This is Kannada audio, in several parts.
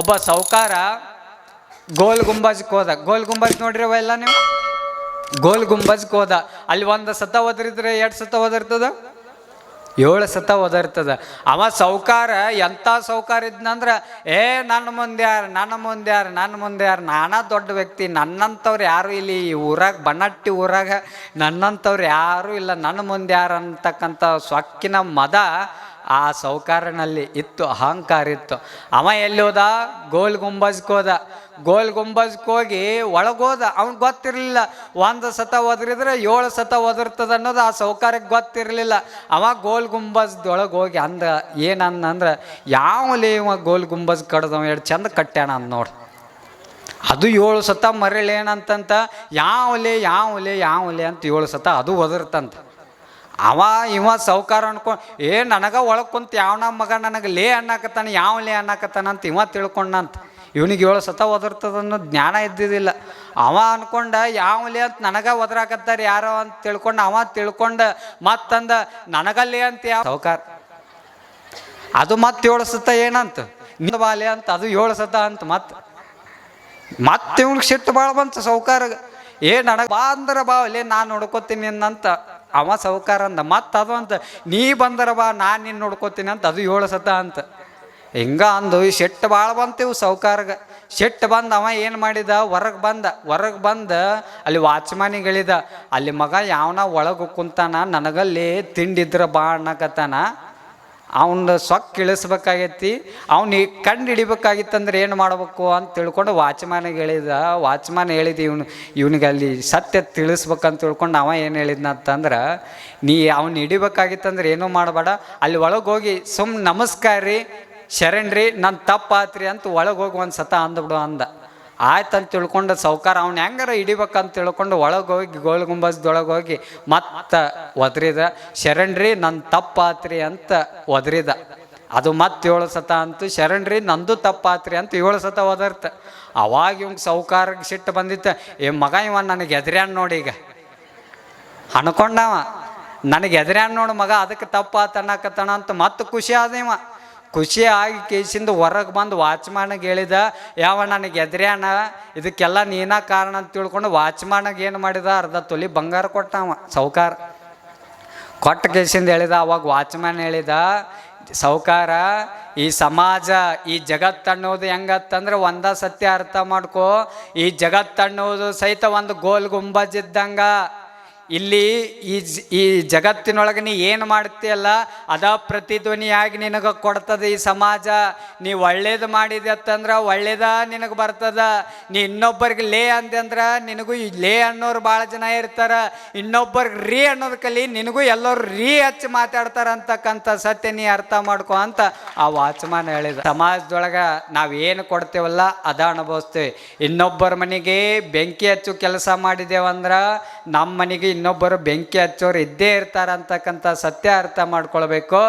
ಒಬ್ಬ ಸಾಹುಕಾರ ಗೋಲ್ ಗುಂಬಜ್ಗೆ ಹೋದ. ಗೋಲ್ ಗುಂಬಜ್ ನೋಡ್ರಿವ ಎಲ್ಲ ನೀವು? ಗೋಲ್ ಗುಂಬಜ್ಗೆ ಹೋದ. ಅಲ್ಲಿ ಒಂದು ಸತ ಒದರಿದ್ರೆ ಎರಡು ಸತ ಒದರ್ತದ, 7 ಸತ ಒದರ್ತದ. ಅವ ಸಾಹುಕಾರ ಎಂಥ ಸಾಹುಕಾರ ಇದ್ನಂದ್ರೆ, ನನ್ನ ಮುಂದೆ ಯಾರು, ನನ್ನ ಮುಂದೆ ಯಾರು, ನನ್ನ ಮುಂದೆ ಯಾರು, ನಾನಾ ದೊಡ್ಡ ವ್ಯಕ್ತಿ, ನನ್ನಂಥವ್ರು ಯಾರು ಇಲ್ಲಿ ಈ ಊರಾಗ, ಬನ್ನಟ್ಟಿ ಊರಾಗ ನನ್ನಂಥವ್ರು ಯಾರೂ ಇಲ್ಲ, ನನ್ನ ಮುಂದೆ ಯಾರು ಅಂತಕ್ಕಂಥ ಸೊಕ್ಕಿನ ಮದ ಆ ಸಾಹುಕಾರನಲ್ಲಿ ಇತ್ತು, ಅಹಂಕಾರ ಇತ್ತು. ಅವ ಎಲ್ಲಿ ಹೋದ? ಗೋಲ್ ಗುಂಬಜ್ಗೆ ಹೋದ. ಗೋಲ್ ಗುಂಬಜ್ಗೆ ಹೋಗಿ ಒಳಗೋದ. ಅವ್ನಿಗೆ ಗೊತ್ತಿರಲಿಲ್ಲ ಒಂದು ಸತ ಒದರಿದ್ರೆ 7 ಸತ ಒದರ್ತದ ಅನ್ನೋದು ಆ ಸಾಹುಕಾರಕ್ಕೆ ಗೊತ್ತಿರಲಿಲ್ಲ. ಅವ ಗೋಲ್ ಗುಂಬಜ್ದೊಳಗೆ ಹೋಗಿ ಅಂದ, ಏನಂದ್ರೆ, ಯಾವಲೇ ಇವ ಗೋಲ್ ಗುಂಬಜ್ ಕಡ್ದವ ಎರಡು ಚಂದ ಕಟ್ಟ್ಯಾನ ಅಂದ್ ನೋಡಿ. ಅದು 7 ಸತ ಮರಳಿ ಏನಂತಂತ, ಯಾವಲೇ ಯಾವಲೇ ಯಾವಲೇ ಅಂತ 7 ಸತ ಅದು ಒದರ್ತಂತ. ಇವ ಸಾಹುಕಾರ ಅನ್ಕೊಂಡು, ನನಗೆ ಒಳಗೆ ಕುಂತ ಯಾವನ ಮಗ ನನಗೆ ಲೇ ಅನ್ನಕತ್ತಾನ, ಯಾವ ಲೇ ಅನ್ನಕತ್ತಾನ ಅಂತ ಇವ ತಿಳ್ಕೊಂಡಂತ. ಇವನಿಗೆ 7 ಸತ ಒದರ್ತದ ಅನ್ನೋ ಜ್ಞಾನ ಇದ್ದಿದ್ದಿಲ್ಲ. ಅವ ಅನ್ಕೊಂಡ ಯಾವಲೇ ಅಂತ ನನಗೆ ಒದರಾಕತ್ತಾರ ಯಾರೋ ಅಂತ ತಿಳ್ಕೊಂಡು ಅವ ತಿಳ್ಕೊಂಡ ಮತ್ತಂದ ನನಗಲ್ಲೇ ಅಂತ ಯಾವ ಸಾಹುಕಾರ ಅದು ಮತ್ತೆ 7 ಸತ ಏನಂತ ಬಾಲೆ ಅಂತ ಅದು 7 ಸತ ಅಂತ ಮತ್ತೆ ಇವ್ನಿಗೆ ಸಿಟ್ಟು ಭಾಳ ಬಂತು ಸಾಹುಕಾರಗೆ. ನನಗೆ ಬಾ ಅಂದ್ರೆ ಬಾ ಲೇ ನಾನು ನೋಡ್ಕೋತೀನಿ ಅಂತ ಅವ ಸಾಹುಕಾರ ಅಂದ. ಮತ್ತು ಅದು ಅಂತ ನೀ ಬಂದರ ಬಾ ನಾನು ನಿನ್ನ ನೋಡ್ಕೋತೀನಿ ಅಂತ ಅದು 7 ಸತ ಅಂತ. ಹಿಂಗ ಅಂದು ಸಿಟ್ಟು ಭಾಳ ಬಂತೀವಿ ಸಾಹುಕಾರ್ಗೆ. ಸಿಟ್ಟು ಬಂದು ಅವ ಏನು ಮಾಡಿದ, ಹೊರಗೆ ಬಂದ ಅಲ್ಲಿ ವಾಚ್ಮ್ಯಾನಿಗೆ ಹೇಳಿದ, ಅಲ್ಲಿ ಮಗ ಯಾವನ ಒಳಗೆ ಕುಂತಾನ, ನನಗಲ್ಲಿ ತಿಂಡಿದ್ರ ಬಾ ಅನ್ನಕತ್ತಾನ, ಅವನ ಸೊಕ್ಕ ಇಳಿಸ್ಬೇಕಾಗೈತಿ, ಅವ್ನು ಕಂಡು ಹಿಡಿಬೇಕಾಗಿತ್ತಂದ್ರೆ ಏನು ಮಾಡ್ಬೇಕು ಅಂತ ತಿಳ್ಕೊಂಡು ವಾಚ್ಮ್ಯಾನಿಗೆ ಹೇಳಿದ. ವಾಚ್ಮ್ಯಾನ್ ಹೇಳಿದ ಇವನಿಗೆ ಅಲ್ಲಿ ಸತ್ಯ ತಿಳಿಸ್ಬೇಕಂತ ತಿಳ್ಕೊಂಡು ಅವ ಏನು ಹೇಳಿದ್ನ ಅಂತಂದ್ರೆ, ನೀ ಅವ್ನು ಹಿಡಿಬೇಕಾಗಿತ್ತಂದ್ರೆ ಏನೂ ಮಾಡಬೇಡ, ಅಲ್ಲಿ ಒಳಗೆ ಹೋಗಿ ನಮಸ್ಕಾರ ರೀ, ಶರಣ್ರಿ, ನನ್ನ ತಪ್ಪಾತ್ರಿ ಅಂತ ಒಳಗೆ ಹೋಗಿ ಒಂದು ಸತ ಅಂದ್ಬಿಡು ಅಂದ. ಆಯ್ತಂತ ತಿಳ್ಕೊಂಡು ಸಾಹುಕಾರ ಅವ್ನು ಹೆಂಗಾರ ಹಿಡಿಬೇಕಂತ ತಿಳ್ಕೊಂಡು ಒಳಗೆ ಹೋಗಿ ಗೋಲ್ ಗುಂಬಜ್ದೊಳಗೆ ಹೋಗಿ ಮತ್ತೆ ಒದರಿದ, ಶರಣ್ರಿ ನನ್ನ ತಪ್ಪಾತ್ರಿ ಅಂತ ಒದರಿದ. ಅದು ಮತ್ತೆ 7 ಸತ ಅಂತು, ಶರಣ್ರಿ ನಂದು ತಪ್ಪಾತ್ರಿ ಅಂತ 7 ಸತ ಒದರ್ತ. ಅವಾಗ ಇವಂಗೆ ಸಾಹುಕಾರಕ್ಕೆ ಸಿಟ್ಟು ಬಂದಿತ್ತು, ಮಗ ಇವ ನನಗೆ ಎದುರ್ಯಾನ್ ನೋಡಿ, ಈಗ ಅನ್ಕೊಂಡವ ನನಗೆ ಎದುರ್ಯಾನ್ ನೋಡು ಮಗ, ಅದಕ್ಕೆ ತಪ್ಪಾತ ಅನ್ನಕತ್ತಾನ ಅಂತ ಮತ್ತೆ ಖುಷಿ ಆದ. ಇವ ಖುಷಿ ಆಗಿ ಕೇಸಿಂದ ಹೊರಗೆ ಬಂದು ವಾಚ್ಮ್ಯಾನಿಗೆ ಹೇಳಿದ, ನನಗೆ ಎದುರ್ಯಾನ, ಇದಕ್ಕೆಲ್ಲ ನೀನ ಕಾರಣ ಅಂತ ತಿಳ್ಕೊಂಡು ವಾಚ್ಮ್ಯಾನಿಗೆ ಏನು ಮಾಡಿದ, ಅರ್ಧ ತೊಲಿ ಬಂಗಾರ ಕೊಟ್ಟವ ಸಾಹುಕಾರ. ಕೊಟ್ಟ ಕೇಸಿಂದ ಹೇಳಿದ. ಅವಾಗ ವಾಚ್ಮ್ಯಾನ್ ಹೇಳಿದ, ಸಾಹುಕಾರ, ಈ ಸಮಾಜ, ಈ ಜಗತ್ತನ್ನೋದು ಹೆಂಗತ್ತಂದ್ರೆ ಒಂದ ಸತ್ಯ ಅರ್ಥ ಮಾಡ್ಕೋ, ಈ ಜಗತ್ತನ್ನೋದು ಸಹಿತ ಒಂದು ಗೋಲ್ ಗುಂಬಜ್ ಇದ್ದಂಗ. ಇಲ್ಲಿ ಈ ಜಗತ್ತಿನೊಳಗೆ ನೀ ಏನು ಮಾಡ್ತೀಯಲ್ಲ ಅದ ಪ್ರತಿಧ್ವನಿಯಾಗಿ ನಿನಗೆ ಕೊಡ್ತದೆ ಈ ಸಮಾಜ. ನೀ ಒಳ್ಳೇದು ಮಾಡಿದೆ ಅಂತಂದ್ರೆ ಒಳ್ಳೇದ ನಿನಗೆ ಬರ್ತದ. ನೀ ಇನ್ನೊಬ್ಬರಿಗೆ ಲೇ ಅಂದೆ ಅಂದ್ರೆ ನಿನಗೂ ಲೇ ಅನ್ನೋರು ಭಾಳ ಜನ ಇರ್ತಾರೆ. ಇನ್ನೊಬ್ಬರಿಗೆ ರೀ ಅನ್ನೋದು ಕಲಿ, ನಿನಗೂ ಎಲ್ಲರೂ ರೀ ಹಚ್ಚಿ ಮಾತಾಡ್ತಾರೆ ಅಂತಕ್ಕಂಥ ಸತ್ಯ ನೀ ಅರ್ಥ ಮಾಡ್ಕೊ ಅಂತ ಆ ವಾಚ್ಮ್ಯಾನ್ ಹೇಳಿದ. ಸಮಾಜದೊಳಗೆ ನಾವೇನು ಕೊಡ್ತೇವಲ್ಲ ಅದ ಅನುಭವಿಸ್ತೇವೆ. ಇನ್ನೊಬ್ಬರ ಮನೆಗೆ ಬೆಂಕಿ ಹಚ್ಚು ಕೆಲಸ ಮಾಡಿದೇವಂದ್ರೆ ನಮ್ಮ ಮನೆಗೆ ಇನ್ನೊಬ್ಬರು ಬೆಂಕಿ ಹಚ್ಚೋರು ಇದ್ದೇ ಇರ್ತಾರೆ ಅಂತಕ್ಕಂಥ ಸತ್ಯ ಅರ್ಥ ಮಾಡ್ಕೊಳ್ಬೇಕು.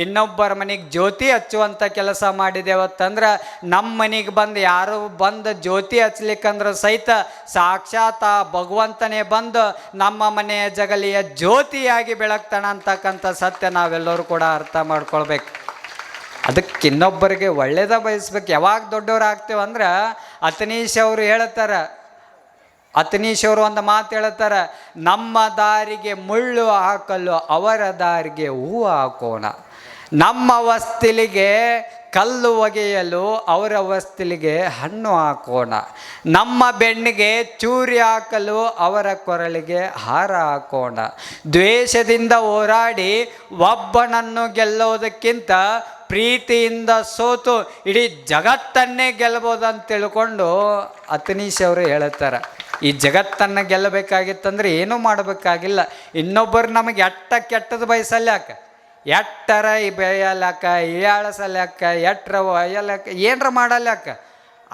ಇನ್ನೊಬ್ಬರ ಮನೆಗೆ ಜ್ಯೋತಿ ಹಚ್ಚುವಂಥ ಕೆಲಸ ಮಾಡಿದೇವತ್ತಂದ್ರೆ ನಮ್ಮ ಮನೆಗೆ ಬಂದು ಯಾರು ಬಂದು ಜ್ಯೋತಿ ಹಚ್ಲಿಕ್ಕಂದ್ರೆ ಸಹಿತ ಸಾಕ್ಷಾತ್ ಭಗವಂತನೇ ಬಂದು ನಮ್ಮ ಮನೆಯ ಜಗಲಿಯ ಜ್ಯೋತಿಯಾಗಿ ಬೆಳಗ್ತಾನ ಅಂತಕ್ಕಂಥ ಸತ್ಯ ನಾವೆಲ್ಲರೂ ಕೂಡ ಅರ್ಥ ಮಾಡ್ಕೊಳ್ಬೇಕು. ಅದಕ್ಕೆ ಇನ್ನೊಬ್ಬರಿಗೆ ಒಳ್ಳೇದ ಬಯಸ್ಬೇಕು. ಯಾವಾಗ ದೊಡ್ಡವ್ರು ಆಗ್ತೇವಂದ್ರೆ ಅತನೀಶ್ ಅವರು ಹೇಳ್ತಾರೆ, ಅತನೀಶವರು ಒಂದು ಮಾತು ಹೇಳ್ತಾರೆ, ನಮ್ಮ ದಾರಿಗೆ ಮುಳ್ಳು ಹಾಕಲು ಅವರ ದಾರಿಗೆ ಹೂವು ಹಾಕೋಣ, ನಮ್ಮ ವಸ್ತಿಲಿಗೆ ಕಲ್ಲು ಒಗೆಯಲು ಅವರ ವಸ್ತಿಲಿಗೆ ಹಣ್ಣು ಹಾಕೋಣ, ನಮ್ಮ ಬೆನ್ನಿಗೆ ಚೂರಿ ಹಾಕಲು ಅವರ ಕೊರಳಿಗೆ ಹಾರ ಹಾಕೋಣ. ದ್ವೇಷದಿಂದ ಹೋರಾಡಿ ಒಬ್ಬನನ್ನು ಗೆಲ್ಲೋದಕ್ಕಿಂತ ಪ್ರೀತಿಯಿಂದ ಸೋತು ಇಡೀ ಜಗತ್ತನ್ನೇ ಗೆಲ್ಲಬೋದಂತ ತಿಳ್ಕೊಂಡು ಅತನೀಶ್ ಅವರು ಹೇಳುತ್ತಾರೆ. ಈ ಜಗತ್ತನ್ನು ಗೆಲ್ಲಬೇಕಾಗಿತ್ತಂದ್ರೆ ಏನೂ ಮಾಡಬೇಕಾಗಿಲ್ಲ. ಇನ್ನೊಬ್ಬರು ನಮಗೆ ಕೆಟ್ಟದ್ದು ಬಯಸಲ್ಯಾಕ, ಎಟ್ಟರ ಬೇಯಲ್ಯಾಕ, ಇಯಾಳಸಲ್ಯಾಕ, ಎಟ್ರ ಒಯ್ಯಲ್ಯಾಕ, ಏನರ ಮಾಡಲ್ಯಾಕ.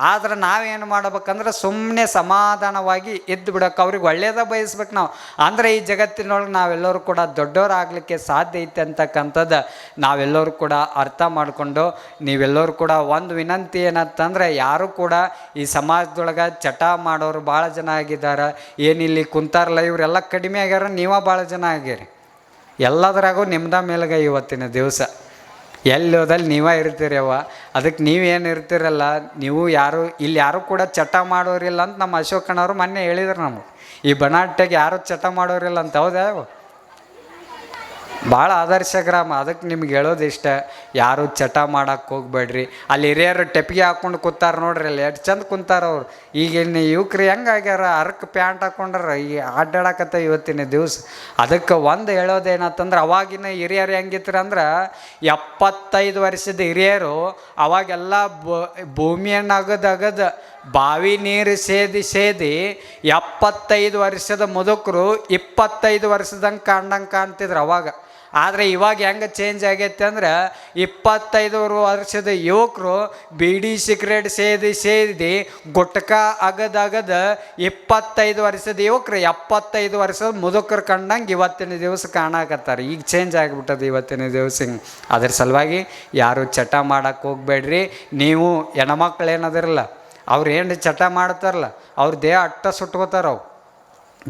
ಆದ್ರೆ ನಾವೇನು ಮಾಡ್ಬೇಕಂದ್ರೆ ಸುಮ್ಮನೆ ಸಮಾಧಾನವಾಗಿ ಇದ್ದು ಬಿಡೋಕೆ, ಅವ್ರಿಗೆ ಒಳ್ಳೇದ ಬಯಸ್ಬೇಕು ನಾವು. ಅಂದರೆ ಈ ಜಗತ್ತಿನೊಳಗೆ ನಾವೆಲ್ಲರೂ ಕೂಡ ದೊಡ್ಡವರಾಗಲಿಕ್ಕೆ ಸಾಧ್ಯ ಐತೆ ಅಂತಕ್ಕಂಥದ್ದು ನಾವೆಲ್ಲರೂ ಕೂಡ ಅರ್ಥ ಮಾಡಿಕೊಂಡು, ನೀವೆಲ್ಲರೂ ಕೂಡ ಒಂದು ವಿನಂತಿ ಏನಂತಂದರೆ, ಯಾರು ಕೂಡ ಈ ಸಮಾಜದೊಳಗೆ ಚಟ ಮಾಡೋರು ಭಾಳ ಜನ ಆಗಿದ್ದಾರೆ. ಏನಿಲ್ಲಿ ಕುಂತಾರಲ್ಲ ಇವರೆಲ್ಲ ಕಡಿಮೆ ಆಗ್ಯಾರ, ನೀವೇ ಭಾಳ ಜನ ಆಗ್ಯಾರಿ. ಎಲ್ಲದರಾಗೂ ನಿಮ್ದ ಮೇಲ್ಗ ಇವತ್ತಿನ ದಿವಸ ಎಲ್ಲಿ ಹೋದಲ್ಲಿ ನೀವೇ ಇರ್ತೀರಿ ಅವ್ವ. ಅದಕ್ಕೆ ನೀವೇನು ಇರ್ತೀರಲ್ಲ, ನೀವು ಯಾರು ಇಲ್ಲಿ ಯಾರು ಕೂಡ ಚಟ ಮಾಡೋರಿಲ್ಲ ಅಂತ ನಮ್ಮ ಅಶೋಕಣ್ಣವರು ಮೊನ್ನೆ ಹೇಳಿದ್ರು ನಮಗೆ. ಈ ಬನಾಟ್ಯಾಗ ಯಾರು ಚಟ ಮಾಡೋರಿಲ್ಲ ಅಂತ. ಹೌದಾ? ಭಾಳ ಆದರ್ಶ ಗ್ರಾಮ. ಅದಕ್ಕೆ ನಿಮ್ಗೆ ಹೇಳೋದು ಇಷ್ಟ, ಯಾರು ಚಟ ಮಾಡಕ್ಕೆ ಹೋಗ್ಬೇಡ್ರಿ. ಅಲ್ಲಿ ಹಿರಿಯರು ಟೆಪ್ಗೆ ಹಾಕ್ಕೊಂಡು ಕೂತಾರ ನೋಡ್ರಿ, ಅಲ್ಲಿ ಎಷ್ಟು ಚಂದ ಕುಂತಾರ ಅವ್ರು. ಈಗಿನ ಯುವಕ್ರು ಹೆಂಗೆ ಆಗ್ಯಾರ, ಅರ್ಕ್ ಪ್ಯಾಂಟ್ ಹಾಕ್ಕೊಂಡ್ರ ಈ ಅಡ್ಡಾಡಕತ್ತ ಇವತ್ತಿನ ದಿವಸ. ಅದಕ್ಕೆ ಒಂದು ಹೇಳೋದೇನತ್ತಂದ್ರೆ, ಅವಾಗಿನ ಹಿರಿಯರು ಹೆಂಗಿತ್ರ ಅಂದ್ರೆ 75 ವರ್ಷದ ಹಿರಿಯರು ಅವಾಗೆಲ್ಲ ಭೂಮಿಯನ್ನು ಅಗದು ಬಾವಿ ನೀರು ಸೇದಿ 75 ವರ್ಷದ ಮುದುಕರು 25 ವರ್ಷದಂಗೆ ಕಾಣ್ತಿದ್ರು ಅವಾಗ. ಆದರೆ ಇವಾಗ ಹೆಂಗೆ ಚೇಂಜ್ ಆಗೈತೆ ಅಂದ್ರೆ 25 ವರ್ಷದ ಯುವಕರು ಬೀಡಿ ಸಿಗರೇಟ್ ಸೇದಿ ಗುಟ್ಕ ಅಗದ 25 ವರ್ಷದ ಯುವಕರು 75 ವರ್ಷದ ಮುದುಕರು ಕಂಡಂಗೆ ಇವತ್ತಿನ ದಿವಸ ಕಾಣಕತ್ತಾರೆ. ಈಗ ಚೇಂಜ್ ಆಗಿಬಿಟ್ಟದು ಇವತ್ತಿನ ದಿವಸ. ಹಿಂಗೆ ಅದ್ರ ಸಲುವಾಗಿ ಯಾರು ಚಟ ಮಾಡಕ್ಕೆ ಹೋಗ್ಬೇಡ್ರಿ. ನೀವು ಹೆಣ್ಮಕ್ಳು ಏನದಿರಲ್ಲ, ಅವ್ರು ಏನು ಚಟ ಮಾಡ್ತಾರಲ್ಲ ಅವ್ರ ದೇಹ ಅಟ್ಟ ಸುಟ್ಕೋತಾರವು.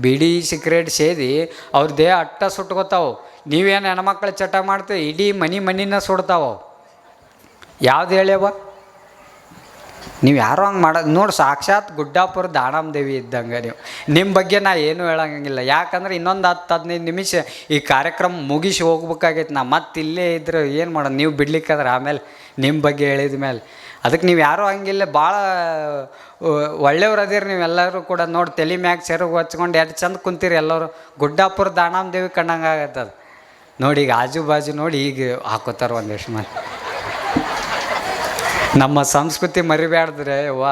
ಬೀಡಿ ಸಿಗರೇಟ್ ಸೇದಿ ಅವ್ರ ದೇಹ ಅಟ್ಟ ಸುಟ್ಕೋತಾವು. ನೀವೇನು ಹೆಣ್ಮಕ್ಳು ಚಟ ಮಾಡ್ತೀವಿ, ಇಡೀ ಮನಿನ ಸುಡ್ತಾವ. ಯಾವ್ದು ಹೇಳ್ಯವ? ನೀವು ಯಾರೋ ಹಂಗೆ ಮಾಡೋದು ನೋಡಿ, ಸಾಕ್ಷಾತ್ ಗುಡ್ಡಾಪುರ ದಾನಮ್ಮದೇವಿ ಇದ್ದಂಗೆ ನೀವು. ನಿಮ್ಮ ಬಗ್ಗೆ ನಾ ಏನೂ ಹೇಳಂಗಿಲ್ಲ. ಯಾಕಂದ್ರೆ ಇನ್ನೊಂದು 10-15 ನಿಮಿಷ ಈ ಕಾರ್ಯಕ್ರಮ ಮುಗಿಸಿ ಹೋಗ್ಬೇಕಾಗೈತೆ. ನಾ ಮತ್ತೆ ಇಲ್ಲೇ ಇದ್ರೆ ಏನು ಮಾಡೋದು, ನೀವು ಬಿಡ್ಲಿಕ್ಕಾದ್ರೆ ಆಮೇಲೆ ನಿಮ್ಮ ಬಗ್ಗೆ ಹೇಳಿದ ಮೇಲೆ. ಅದಕ್ಕೆ ನೀವು ಯಾರೂ ಹಂಗಿಲ್ಲ, ಭಾಳ ಒಳ್ಳೆಯವ್ರು ಅದೀರಿ ನೀವೆಲ್ಲರೂ ಕೂಡ. ನೋಡಿ ತಲೆ ಮ್ಯಾಗ ಸೆರಗು ಹಚ್ಕೊಂಡು ಎಷ್ಟು ಚಂದ ಕುಂತೀರಿ ಎಲ್ಲರೂ. ಗುಡ್ಡಾಪುರ ದಾನಮ್ಮದೇವಿ ಕಂಡಂಗೆ ಆಗತ್ತದು ನೋಡಿ. ಈಗ ಆಜು ಬಾಜು ನೋಡಿ ಈಗ ಹಾಕೋತಾರೆ ಒಂದಿಷ್ಟು ಮಂದಿ. ನಮ್ಮ ಸಂಸ್ಕೃತಿ ಮರಿಬ್ಯಾಡ್ದ್ರೆ ಅವ್ವ.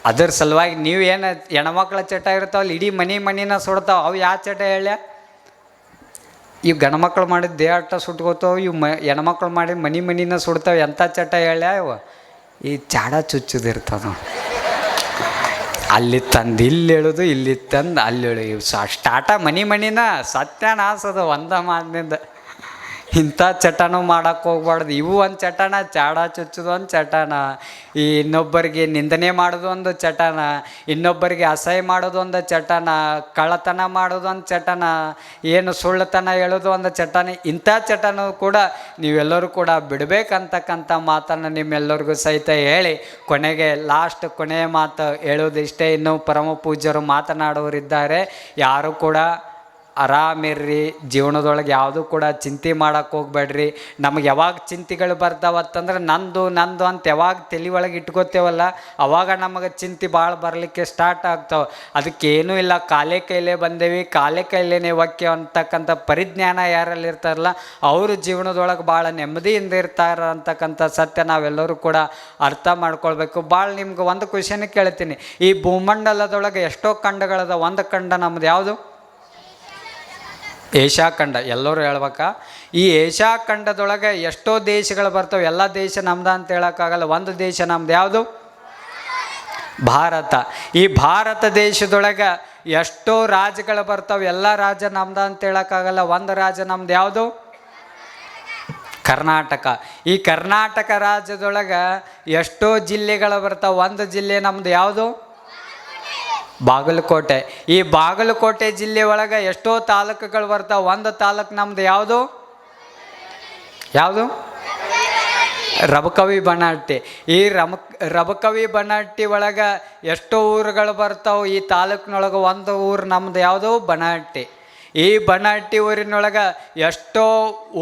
ಅದ್ರ ಸಲುವಾಗಿ ನೀವು ಏನು ಹೆಣ್ಮಕ್ಳ ಚಟ ಇರ್ತಾವಲ್ಲ, ಇಡೀ ಮನಿನ ಸುಡ್ತಾವ. ಅವು ಯಾವ ಚಟ ಹೇಳ್ಯ? ಇವು ಗಂಡ್ಮಕ್ಳು ಮಾಡಿದ ದೇಹ ಅಟ್ಟ ಸುಟ್ಕೋತಾವ, ಇವು ಹೆಣ್ಮಕ್ಳು ಮಾಡಿ ಮನಿನ ಸುಡ್ತಾವೆ. ಎಂಥ ಚಟ ಹೇಳ್ಯ ಇವ? ಈ ಚಾಡ ಚುಚ್ಚುದಿರ್ತಾವ. ಅಲ್ಲಿ ತಂದು ಇಲ್ಲಿ ಹೇಳೋದು, ಇಲ್ಲಿ ತಂದು ಅಲ್ಲಿ ಹೇಳು. ಇವು ಸ್ಟಾರ್ಟ ಮನಿನ ಸತ್ಯಾನಾಸದ ಒಂದ ಮಾತಿನಿಂದ. ಇಂಥ ಚಟನೂ ಮಾಡೋಕ್ಕೆ ಹೋಗ್ಬಾರ್ದು. ಇವು ಒಂದು ಚಟನ, ಚಾಡ ಚುಚ್ಚೋದು ಒಂದು ಚಟನ, ಈ ಇನ್ನೊಬ್ಬರಿಗೆ ನಿಂದನೆ ಮಾಡೋದು ಒಂದು ಚಟನ, ಇನ್ನೊಬ್ಬರಿಗೆ ಅಸಹ್ಯ ಮಾಡೋದು ಒಂದು ಚಟನ, ಕಳ್ಳತನ ಮಾಡೋದು ಒಂದು ಚಟನ, ಏನು ಸುಳ್ಳತನ ಹೇಳೋದು ಒಂದು ಚಟನ. ಇಂಥ ಚಟನೂ ಕೂಡ ನೀವೆಲ್ಲರೂ ಕೂಡ ಬಿಡಬೇಕಂತಕ್ಕಂಥ ಮಾತನ್ನು ನಿಮ್ಮೆಲ್ಲರಿಗೂ ಸಹಿತ ಹೇಳಿ ಕೊನೆಯ ಮಾತು ಹೇಳೋದಿಷ್ಟೇ. ಇನ್ನೂ ಪರಮ ಪೂಜ್ಯರು ಮಾತನಾಡೋರಿದ್ದಾರೆ. ಯಾರು ಕೂಡ ಆರಾಮಿರ್ರಿ. ಜೀವನದೊಳಗೆ ಯಾವುದೂ ಕೂಡ ಚಿಂತೆ ಮಾಡೋಕ್ಕೆ ಹೋಗ್ಬೇಡ್ರಿ. ನಮಗೆ ಯಾವಾಗ ಚಿಂತೆಗಳು ಬರ್ತಾವತ್ತಂದ್ರೆ ನಂದು ಅಂತ ಯಾವಾಗ ತಲೆ ಒಳಗೆ ಇಟ್ಕೋತೇವಲ್ಲ, ಅವಾಗ ನಮಗೆ ಚಿಂತೆ ಭಾಳ ಬರಲಿಕ್ಕೆ ಸ್ಟಾರ್ಟ್ ಆಗ್ತಾವೆ. ಅದಕ್ಕೇನೂ ಇಲ್ಲ, ಕಾಲೇ ಕೈಲೇ ಬಂದೇವಿ, ಕಾಲೇ ಕೈಲೇನೆ ಒಕ್ಕೆ ಅಂತಕ್ಕಂಥ ಪರಿಜ್ಞಾನ ಯಾರಲ್ಲಿ ಇರ್ತಾರಲ್ಲ ಅವರು ಜೀವನದೊಳಗೆ ಭಾಳ ನೆಮ್ಮದಿಯಿಂದ ಇರ್ತಾರೆ ಅಂತಕ್ಕಂಥ ಸತ್ಯ ನಾವೆಲ್ಲರೂ ಕೂಡ ಅರ್ಥ ಮಾಡ್ಕೊಳ್ಬೇಕು. ಭಾಳ ನಿಮ್ಗೆ ಒಂದು ಕ್ವೆಶನ್ ಕೇಳ್ತೀನಿ. ಈ ಭೂಮಂಡಲದೊಳಗೆ ಎಷ್ಟೋ ಖಂಡಗಳದ, ಒಂದು ಖಂಡ ನಮ್ದು ಯಾವುದು? ಏಷ್ಯಾ ಖಂಡ. ಎಲ್ಲರೂ ಹೇಳ್ಬೇಕಾ? ಈ ಏಷ್ಯಾ ಖಂಡದೊಳಗೆ ಎಷ್ಟೋ ದೇಶಗಳು ಬರ್ತವೆ. ಎಲ್ಲ ದೇಶ ನಮ್ದು ಅಂತ ಹೇಳೋಕ್ಕಾಗಲ್ಲ. ಒಂದು ದೇಶ ನಮ್ದು ಯಾವುದು? ಭಾರತ. ಈ ಭಾರತ ದೇಶದೊಳಗೆ ಎಷ್ಟೋ ರಾಜ್ಯಗಳು ಬರ್ತವೆ. ಎಲ್ಲ ರಾಜ್ಯ ನಮ್ದು ಅಂತ ಹೇಳೋಕ್ಕಾಗಲ್ಲ. ಒಂದು ರಾಜ್ಯ ನಮ್ದು ಯಾವುದು? ಕರ್ನಾಟಕ. ಈ ಕರ್ನಾಟಕ ರಾಜ್ಯದೊಳಗೆ ಎಷ್ಟೋ ಜಿಲ್ಲೆಗಳು ಬರ್ತಾವೆ. ಒಂದು ಜಿಲ್ಲೆ ನಮ್ದು ಯಾವುದು? ಬಾಗಲಕೋಟೆ. ಈ ಬಾಗಲಕೋಟೆ ಜಿಲ್ಲೆ ಒಳಗೆ ಎಷ್ಟೋ ತಾಲೂಕುಗಳು ಬರ್ತಾವೆ. ಒಂದು ತಾಲೂಕು ನಮ್ದು ಯಾವುದು? ರಬಕವಿ ಬನಹಟ್ಟಿ. ಈ ರಬಕವಿ ಬನಹಟ್ಟಿ ಒಳಗೆ ಎಷ್ಟೋ ಊರುಗಳು ಬರ್ತಾವೆ. ಈ ತಾಲೂಕಿನೊಳಗೆ ಒಂದು ಊರು ನಮ್ದು ಯಾವುದು? ಬನಹಟ್ಟಿ. ಈ ಬನಹಟ್ಟಿ ಊರಿನೊಳಗೆ ಎಷ್ಟೋ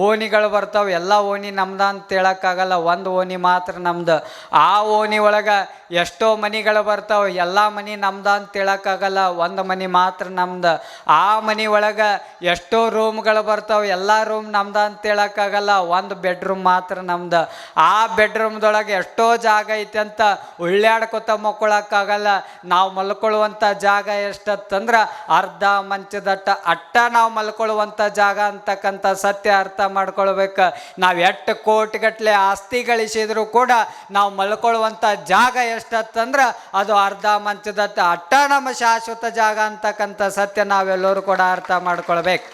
ಓಣಿಗಳು ಬರ್ತಾವೆ. ಎಲ್ಲ ಓಣಿ ನಮ್ದು ಅಂತ ಹೇಳೋಕ್ಕಾಗಲ್ಲ. ಒಂದು ಓಣಿ ಮಾತ್ರ ನಮ್ದು. ಆ ಓಣಿ ಒಳಗೆ ಎಷ್ಟೋ ಮನೆಗಳು ಬರ್ತಾವೆ. ಎಲ್ಲ ಮನೆ ನಮ್ದು ಅಂತ ಹೇಳೋಕ್ಕಾಗಲ್ಲ. ಒಂದು ಮನೆ ಮಾತ್ರ ನಮ್ದು. ಆ ಮನೆ ಒಳಗೆ ಎಷ್ಟೋ ರೂಮ್ಗಳು ಬರ್ತಾವೆ. ಎಲ್ಲ ರೂಮ್ ನಮ್ದು ಅಂತ ಹೇಳೋಕ್ಕಾಗಲ್ಲ. ಒಂದು ಬೆಡ್ರೂಮ್ ಮಾತ್ರ ನಮ್ದು. ಆ ಬೆಡ್ರೂಮ್ದೊಳಗೆ ಎಷ್ಟೋ ಜಾಗ ಐತೆ ಅಂತ ಉಳ್ಳಾಡ್ಕೊತ ಮಲ್ಕೊಳಕ್ಕಾಗಲ್ಲ. ನಾವು ಮಲ್ಕೊಳ್ಳುವಂಥ ಜಾಗ ಎಷ್ಟತ್ತಂದ್ರೆ ಅರ್ಧ ಮಂಚದಟ್ಟ ಅಟ್ಟ ನಾವು ಮಲ್ಕೊಳ್ಳುವಂಥ ಜಾಗ ಅಂತಕ್ಕಂಥ ಸತ್ಯ ಅರ್ಥ ಮಾಡ್ಕೊಳ್ಬೇಕು. ನಾವು ಎಷ್ಟು ಕೋಟಿಗಟ್ಟಲೆ ಆಸ್ತಿ ಗಳಿಸಿದ್ರು ಕೂಡ ನಾವು ಮಲ್ಕೊಳ್ಳುವಂಥ ಜಾಗ ಎಷ್ಟತ್ತಂದ್ರೆ ಅದು ಅರ್ಧ ಮಂಚದತ್ತ ಅಟ್ಟ ನಮ್ಮ ಶಾಶ್ವತ ಜಾಗ ಅಂತಕ್ಕಂಥ ಸತ್ಯ ನಾವೆಲ್ಲರೂ ಕೂಡ ಅರ್ಥ ಮಾಡ್ಕೊಳ್ಬೇಕು.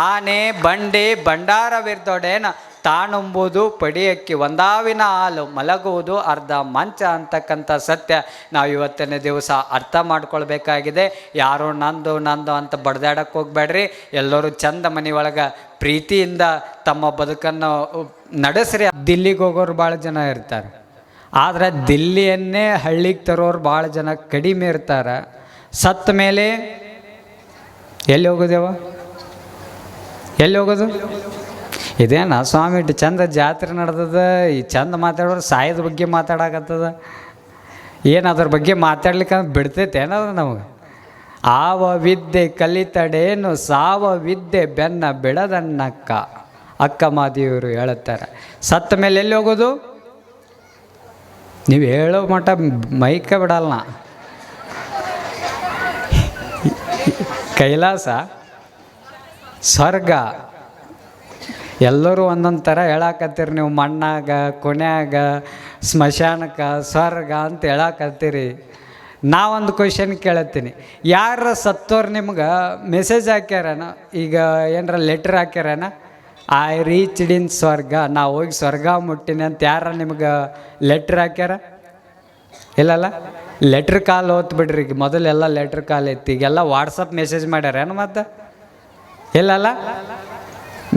ಆನೆ ಬಂಡಿ ಭಂಡಾರವಿರ್ದೊಡೇನ ತಾನುಂಬುದು ಪಡಿಯಕ್ಕೆ ಒಂದಾವಿನ ಹಾಲು ಮಲಗುವುದು ಅರ್ಧ ಮಂಚ ಅಂತಕ್ಕಂಥ ಸತ್ಯ ನಾವು ಇವತ್ತಿನ ದಿವಸ ಅರ್ಥ ಮಾಡ್ಕೊಳ್ಬೇಕಾಗಿದೆ. ಯಾರು ನಂದು ನಂದು ಅಂತ ಬಡ್ದಾಡಕ್ಕೆ ಹೋಗ್ಬೇಡ್ರಿ. ಎಲ್ಲರೂ ಚಂದ ಮನೆಯೊಳಗೆ ಪ್ರೀತಿಯಿಂದ ತಮ್ಮ ಬದುಕನ್ನು ನಡೆಸ್ರಿ. ದಿಲ್ಲಿಗೆ ಹೋಗೋರು ಭಾಳ ಜನ ಇರ್ತಾರೆ, ಆದರೆ ದಿಲ್ಲಿಯನ್ನೇ ಹಳ್ಳಿಗೆ ತರೋರು ಭಾಳ ಜನ ಕಡಿಮೆ ಇರ್ತಾರೆ. ಸತ್ತ ಮೇಲೆ ಎಲ್ಲಿ ಹೋಗೋದೇವ, ಎಲ್ಲಿ ಹೋಗೋದು? ಇದೇನ ಸ್ವಾಮಿ ಇಟ್ಟು ಚಂದ ಜಾತ್ರೆ ನಡೆದದ, ಈ ಚಂದ ಮಾತಾಡೋರು ಸಾಯದ ಬಗ್ಗೆ ಮಾತಾಡಕತ್ತದ. ಏನು ಅದ್ರ ಬಗ್ಗೆ ಮಾತಾಡ್ಲಿಕ್ಕೆ ಬಿಡ್ತೈತೆ ಏನದ ನಮಗೆ? ಆವ ವಿದ್ಯೆ ಕಲಿತಡೇನು ಸಾವ ವಿದ್ಯೆ ಬೆನ್ನ ಬಿಡದನ್ನಕ್ಕ ಅಕ್ಕ ಮಾದಿಯವರು ಹೇಳುತ್ತಾರೆ. ಸತ್ತ ಮೇಲೆ ಎಲ್ಲಿ ಹೋಗೋದು? ನೀವು ಹೇಳೋ ಮಟ್ಟ ಮೈಕ ಬಿಡಲ್ಲ. ಕೈಲಾಸ, ಸ್ವರ್ಗ ಎಲ್ಲರೂ ಒಂದೊಂದು ಥರ ಹೇಳಾಕತ್ತೀರಿ. ನೀವು ಮಣ್ಣಾಗ, ಕೊನೆಯಾಗ, ಸ್ಮಶಾನಕ್ಕೆ, ಸ್ವರ್ಗ ಅಂತ ಹೇಳಾಕತ್ತೀರಿ. ನಾವೊಂದು ಕ್ವಶನ್ ಕೇಳತ್ತೀನಿ. ಯಾರ ಸತ್ತೋರು ನಿಮ್ಗೆ ಮೆಸೇಜ್ ಹಾಕ್ಯಾರನ? ಈಗ ಏನರ ಲೆಟ್ರ್ ಹಾಕ್ಯಾರನ, ಐ ರೀಚ್ಡ್ ಇನ್ ಸ್ವರ್ಗ, ನಾವು ಹೋಗಿ ಸ್ವರ್ಗ ಮುಟ್ಟಿನಿ ಅಂತ ಯಾರ ನಿಮ್ಗೆ ಲೆಟ್ರ್ ಹಾಕ್ಯಾರ? ಇಲ್ಲಲ್ಲ. ಲೆಟ್ರ್ ಕಾಲ್ ಓದ್ಬಿಡ್ರಿ. ಈಗ ಮೊದಲೆಲ್ಲ ಲೆಟ್ರ್ ಕಾಲ್ ಇತ್ತು, ಈಗೆಲ್ಲ ವಾಟ್ಸಪ್ ಮೆಸೇಜ್ ಮಾಡ್ಯಾರೇನು? ಮತ್ತು ಇಲ್ಲಲ್ಲ.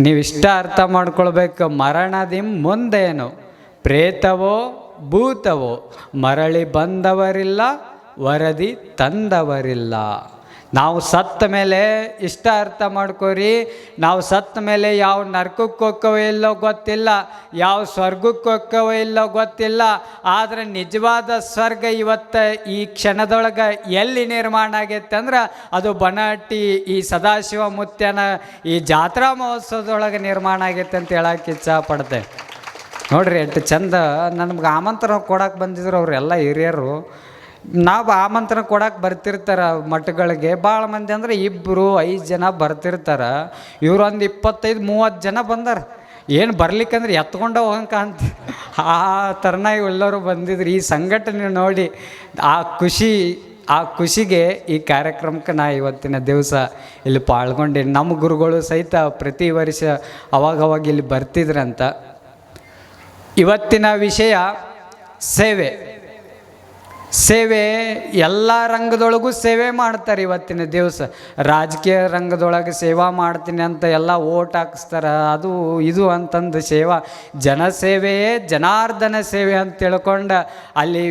ನೀವಿಷ್ಟ ಅರ್ಥ ಮಾಡ್ಕೊಳ್ಬೇಕು. ಮರಣದಿಂ ಮುಂದೇನು ಪ್ರೇತವೋ ಭೂತವೋ ಮರಳಿ ಬಂದವರಿಲ್ಲ, ವರದಿ ತಂದವರಿಲ್ಲ. ನಾವು ಸತ್ತ ಮೇಲೆ ಇಷ್ಟ ಅರ್ಥ ಮಾಡ್ಕೋರಿ. ನಾವು ಸತ್ತ ಮೇಲೆ ಯಾವ ನರಕಕ್ಕೆ ಹೋಕ್ಕವೋ ಇಲ್ಲೋ ಗೊತ್ತಿಲ್ಲ, ಯಾವ ಸ್ವರ್ಗಕ್ಕೆ ಹೋಕ್ಕವೋ ಇಲ್ಲೋ ಗೊತ್ತಿಲ್ಲ. ಆದರೆ ನಿಜವಾದ ಸ್ವರ್ಗ ಇವತ್ತು ಈ ಕ್ಷಣದೊಳಗೆ ಎಲ್ಲಿ ನಿರ್ಮಾಣ ಆಗೈತೆ ಅಂದ್ರೆ ಅದು ಬನಹಟ್ಟಿ ಈ ಸದಾಶಿವ ಮುತ್ಯನ ಈ ಜಾತ್ರಾ ಮಹೋತ್ಸವದೊಳಗೆ ನಿರ್ಮಾಣ ಆಗೈತೆ ಅಂತ ಹೇಳಕ್ಕೆ ಇಚ್ಛಪಡ್ತೆ. ನೋಡ್ರಿ ಎಷ್ಟು ಚಂದ. ನಮ್ಗೆ ಆಮಂತ್ರಣ ಕೊಡಕ್ಕೆ ಬಂದಿದ್ರು ಅವರೆಲ್ಲ ಹಿರಿಯರು. ನಾವು ಆಮಂತ್ರಣ ಕೊಡಕ್ಕೆ ಬರ್ತಿರ್ತಾರೆ ಮಠಗಳಿಗೆ. ಭಾಳ ಮಂದಿ ಅಂದರೆ 2-5 ಜನ ಬರ್ತಿರ್ತಾರೆ. ಇವ್ರು ಒಂದು 25-30 ಜನ ಬಂದಾರ. ಏನು ಬರ್ಲಿಕ್ಕಂದ್ರೆ ಎತ್ಕೊಂಡು ಹೋಗಂಕ ಅಂತ ಆ ಥರನ ಎಲ್ಲರೂ ಬಂದಿದ್ರು. ಈ ಸಂಘಟನೆ ನೋಡಿ ಆ ಖುಷಿಗೆ ಈ ಕಾರ್ಯಕ್ರಮಕ್ಕೆ ನಾ ಇವತ್ತಿನ ದಿವಸ ಇಲ್ಲಿ ಪಾಲ್ಗೊಂಡೇನಿ. ನಮ್ಮ ಗುರುಗಳು ಸಹಿತ ಪ್ರತಿ ವರ್ಷ ಅವಾಗವಾಗ ಇಲ್ಲಿ ಬರ್ತಿದ್ರಂತ. ಇವತ್ತಿನ ವಿಷಯ ಸೇವೆ. ಸೇವೆ ಎಲ್ಲ ರಂಗದೊಳಗೂ ಸೇವೆ ಮಾಡ್ತಾರೆ ಇವತ್ತಿನ ದಿವಸ. ರಾಜಕೀಯ ರಂಗದೊಳಗೆ ಸೇವಾ ಮಾಡ್ತೀನಿ ಅಂತ ಎಲ್ಲ ಓಟ್ ಹಾಕಿಸ್ತಾರೆ, ಅದು ಇದು ಅಂತಂದು ಸೇವಾ. ಜನಸೇವೆಯೇ ಜನಾರ್ದನ ಸೇವೆ ಅಂತ ತಿಳ್ಕೊಂಡು ಅಲ್ಲಿ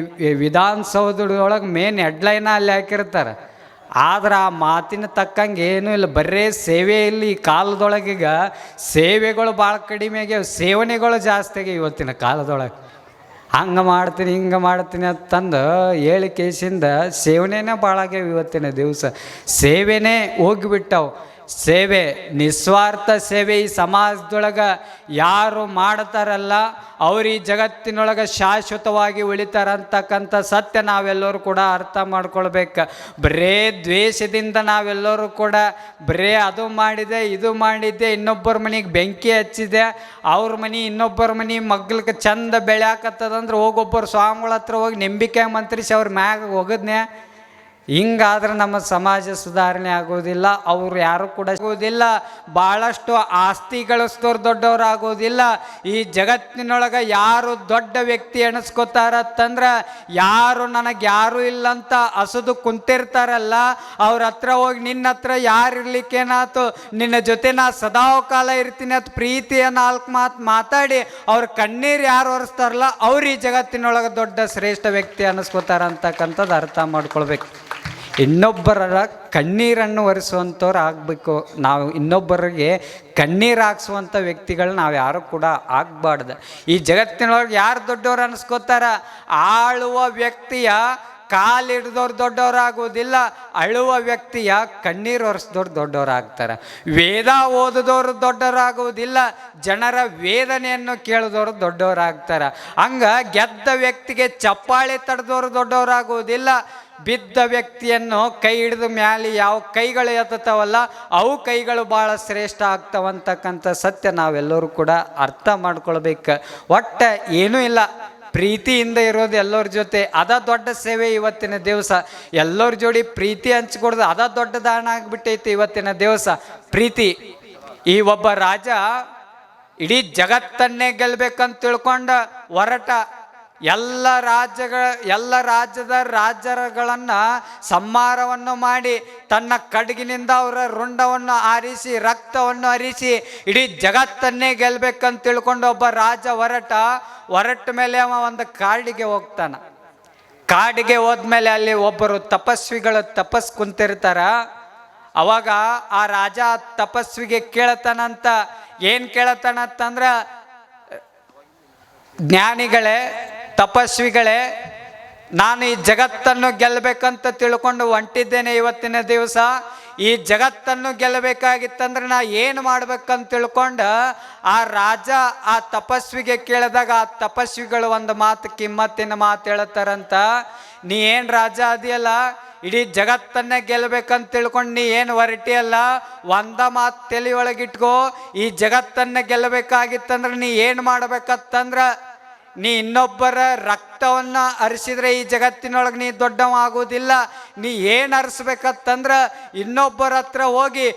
ವಿಧಾನಸೌಧದೊಳಗೆ ಮೇನ್ ಹೆಡ್ಲೈನ ಅಲ್ಲಿ ಹಾಕಿರ್ತಾರೆ. ಆದ್ರೆ ಆ ಮಾತಿನ ತಕ್ಕಂಗೆ ಏನೂ ಇಲ್ಲ, ಬರೇ ಸೇವೆ ಇಲ್ಲಿ. ಈ ಕಾಲದೊಳಗೀಗ ಸೇವೆಗಳು ಭಾಳ ಕಡಿಮೆ ಆಗ್ಯಾವ, ಸೇವನೆಗಳು ಜಾಸ್ತಿ ಆಗ್ಯಾವ ಇವತ್ತಿನ ಕಾಲದೊಳಗೆ. ಹಂಗೆ ಮಾಡ್ತೀನಿ ಹಿಂಗೆ ಮಾಡ್ತೀನಿ ಅಂತಂದು ಹೇಳಿ ಕೇಸಿಂದ ಸೇವನೆನೇ ಭಾಳ ಆಗ್ಯಾವ ಇವತ್ತಿನ ದಿವಸ. ಸೇವೆನೇ ಹೋಗಿಬಿಟ್ಟವು. ಸೇವೆ, ನಿಸ್ವಾರ್ಥ ಸೇವೆ ಈ ಸಮಾಜದೊಳಗೆ ಯಾರು ಮಾಡ್ತಾರಲ್ಲ ಅವ್ರು ಈ ಜಗತ್ತಿನೊಳಗೆ ಶಾಶ್ವತವಾಗಿ ಉಳಿತಾರಂತಕ್ಕಂಥ ಸತ್ಯ ನಾವೆಲ್ಲರೂ ಕೂಡ ಅರ್ಥ ಮಾಡ್ಕೊಳ್ಬೇಕು. ಬರೇ ದ್ವೇಷದಿಂದ ನಾವೆಲ್ಲರೂ ಕೂಡ ಬರೇ ಅದು ಮಾಡಿದೆ ಇದು ಮಾಡಿದ್ದೆ, ಇನ್ನೊಬ್ಬರ ಮನೆಗೆ ಬೆಂಕಿ ಹಚ್ಚಿದೆ, ಅವ್ರ ಮನೆ ಇನ್ನೊಬ್ಬರ ಮನೆ ಮಗ್ಲಕ್ಕೆ ಚಂದ ಬೆಳ್ಯಾಕತ್ತದಂದ್ರೆ ಹೋಗೊಬ್ಬರು ಸ್ವಾಮಿಗಳ ಹತ್ರ ಹೋಗಿ ನಂಬಿಕೆ ಮಂತ್ರಿಸಿ ಅವ್ರ ಮ್ಯಾಗ ಹೋಗದ್ನೇ. ಹಿಂಗಾದ್ರೆ ನಮ್ಮ ಸಮಾಜ ಸುಧಾರಣೆ ಆಗೋದಿಲ್ಲ. ಅವರು ಯಾರು ಕೂಡ ಆಗೋದಿಲ್ಲ. ಭಾಳಷ್ಟು ಆಸ್ತಿ ಗಳಿಸ್ದವ್ರು ದೊಡ್ಡವ್ರು ಆಗೋದಿಲ್ಲ. ಈ ಜಗತ್ತಿನೊಳಗೆ ಯಾರು ದೊಡ್ಡ ವ್ಯಕ್ತಿ ಎಣಿಸ್ಕೋತಾರತ್ತಂದ್ರೆ ಯಾರು ನನಗೆ ಯಾರು ಇಲ್ಲಂತ ಹಸುದು ಕುಂತಿರ್ತಾರಲ್ಲ ಅವ್ರ ಹತ್ರ ಹೋಗಿ ನಿನ್ನ ಹತ್ರ ಯಾರು ಇರ್ಲಿಕ್ಕೇನಾಯ್ತು, ನಿನ್ನ ಜೊತೆ ನಾ ಸದಾಕಾಲ ಇರ್ತೀನಿ ಅಂತ ಪ್ರೀತಿಯ 4 ಮಾತು ಮಾತಾಡಿ ಅವ್ರ ಕಣ್ಣೀರು ಯಾರು ಒರೆಸ್ತಾರಲ್ಲ ಅವ್ರು ಈ ಜಗತ್ತಿನೊಳಗೆ ದೊಡ್ಡ ಶ್ರೇಷ್ಠ ವ್ಯಕ್ತಿ ಅನ್ನಿಸ್ಕೋತಾರ ಅಂತಕ್ಕಂಥದ್ದು ಅರ್ಥ ಮಾಡ್ಕೊಳ್ಬೇಕು. ಇನ್ನೊಬ್ಬರ ಕಣ್ಣೀರನ್ನು ಒರೆಸುವಂಥವ್ರು ಆಗಬೇಕು ನಾವು. ಇನ್ನೊಬ್ಬರಿಗೆ ಕಣ್ಣೀರು ಹಾಕ್ಸುವಂಥ ವ್ಯಕ್ತಿಗಳು ನಾವು ಯಾರು ಕೂಡ ಆಗಬಾರ್ದು. ಈ ಜಗತ್ತಿನೊಳಗೆ ಯಾರು ದೊಡ್ಡವ್ರು ಅನ್ನಿಸ್ಕೋತಾರ? ಆಳುವ ವ್ಯಕ್ತಿಯ ಕಾಲಿಡ್ದವ್ರು ದೊಡ್ಡವರಾಗೋದಿಲ್ಲ, ಅಳುವ ವ್ಯಕ್ತಿಯ ಕಣ್ಣೀರು ಒರೆಸ್ದವ್ರು ದೊಡ್ಡವರಾಗ್ತಾರೆ. ವೇದ ಓದಿದವರು ದೊಡ್ಡವರಾಗೋದಿಲ್ಲ, ಜನರ ವೇದನೆಯನ್ನು ಕೇಳಿದವರು ದೊಡ್ಡವರಾಗ್ತಾರೆ. ಹಂಗೆ ಗೆದ್ದ ವ್ಯಕ್ತಿಗೆ ಚಪ್ಪಾಳೆ ತಡೆದವರು ದೊಡ್ಡವರಾಗೋದಿಲ್ಲ. ಬಿದ್ದ ವ್ಯಕ್ತಿಯನ್ನು ಕೈ ಹಿಡಿದು ಮ್ಯಾಲೆ ಯಾವ ಕೈಗಳು ಎತ್ತವಲ್ಲ ಅವು ಕೈಗಳು ಭಾಳ ಶ್ರೇಷ್ಠ ಆಗ್ತಾವಂತಕ್ಕಂಥ ಸತ್ಯ ನಾವೆಲ್ಲರೂ ಕೂಡ ಅರ್ಥ ಮಾಡ್ಕೊಳ್ಬೇಕು. ಒಟ್ಟು ಏನೂ ಇಲ್ಲ, ಪ್ರೀತಿಯಿಂದ ಇರೋದು ಎಲ್ಲರ ಜೊತೆ ಅದ ದೊಡ್ಡ ಸೇವೆ ಇವತ್ತಿನ ದಿವಸ. ಎಲ್ಲರ ಜೋಡಿ ಪ್ರೀತಿ ಹಂಚ್ಕೊಡ್ದು ಅದ ದೊಡ್ಡ ದಾನ ಆಗಿಬಿಟ್ಟೈತಿ ಇವತ್ತಿನ ದಿವಸ ಪ್ರೀತಿ. ಈ ಒಬ್ಬ ರಾಜ ಇಡೀ ಜಗತ್ತನ್ನೇ ಗೆಲ್ಬೇಕಂತ ತಿಳ್ಕೊಂಡ ಹೊರಟ ಎಲ್ಲ ರಾಜ್ಯದ ರಾಜರುಗಳನ್ನ ಸಂಹಾರವನ್ನು ಮಾಡಿ ತನ್ನ ಖಡ್ಗಿನಿಂದ ಅವರ ರುಂಡವನ್ನು ಆರಿಸಿ ರಕ್ತವನ್ನು ಹರಿಸಿ ಇಡೀ ಜಗತ್ತನ್ನೇ ಗೆಲ್ಬೇಕಂತ ತಿಳ್ಕೊಂಡು ಒಬ್ಬ ರಾಜ ಹೊರಟ ಮೇಲೆ ಅವ ಒಂದು ಕಾಡಿಗೆ ಹೋಗ್ತಾನ. ಕಾಡಿಗೆ ಹೋದ್ಮೇಲೆ ಅಲ್ಲಿ ಒಬ್ಬರು ತಪಸ್ವಿಗಳು ಕುಂತಿರ್ತಾರ. ಅವಾಗ ಆ ರಾಜ ತಪಸ್ವಿಗೆ ಕೇಳತಾನಂತ, ಏನ್ ಕೇಳತಾನಂತಂದ್ರ, ಜ್ಞಾನಿಗಳೇ, ತಪಸ್ವಿಗಳೇ, ನಾನು ಈ ಜಗತ್ತನ್ನು ಗೆಲ್ಲಬೇಕಂತ ತಿಳ್ಕೊಂಡು ಹೊಂಟಿದ್ದೇನೆ. ಇವತ್ತಿನ ದಿವಸ ಈ ಜಗತ್ತನ್ನು ಗೆಲ್ಲಬೇಕಾಗಿತ್ತಂದ್ರೆ ನಾ ಏನು ಮಾಡ್ಬೇಕಂತ ತಿಳ್ಕೊಂಡು ಆ ರಾಜ ಆ ತಪಸ್ವಿಗೆ ಕೇಳಿದಾಗ ಆ ತಪಸ್ವಿಗಳು ಒಂದು ಕಿಮ್ಮತ್ತಿನ ಮಾತು ಹೇಳ್ತಾರಂತ, ನೀ ಏನು ರಾಜ ಅದೆಯಲ್ಲ, ಇಡೀ ಜಗತ್ತನ್ನೇ ಗೆಲ್ಲಬೇಕಂತ ತಿಳ್ಕೊಂಡು ನೀ ಏನು ಹೊರಟಿಯಲ್ಲ, ಒಂದ ಮಾತು ತಲೆಯೊಳಗಿಟ್ಕೋ, ಈ ಜಗತ್ತನ್ನ ಗೆಲ್ಲಬೇಕಾಗಿತ್ತಂದ್ರೆ ನೀ ಏನು ಮಾಡ್ಬೇಕಂತಂದ್ರ, ನೀ ಇನ್ನೊಬ್ಬರ ರಕ್ತವನ್ನ ಹರಿಸಿದ್ರೆ ಈ ಜಗತ್ತಿನೊಳಗೆ ನೀ ದೊಡ್ಡವ ಆಗೋದಿಲ್ಲ. ನೀ ಏನು ಹರಿಸ್ಬೇಕಂತಂದ್ರ ಇನ್ನೊಬ್ಬರ ಹತ್ರ ಹೋಗಿ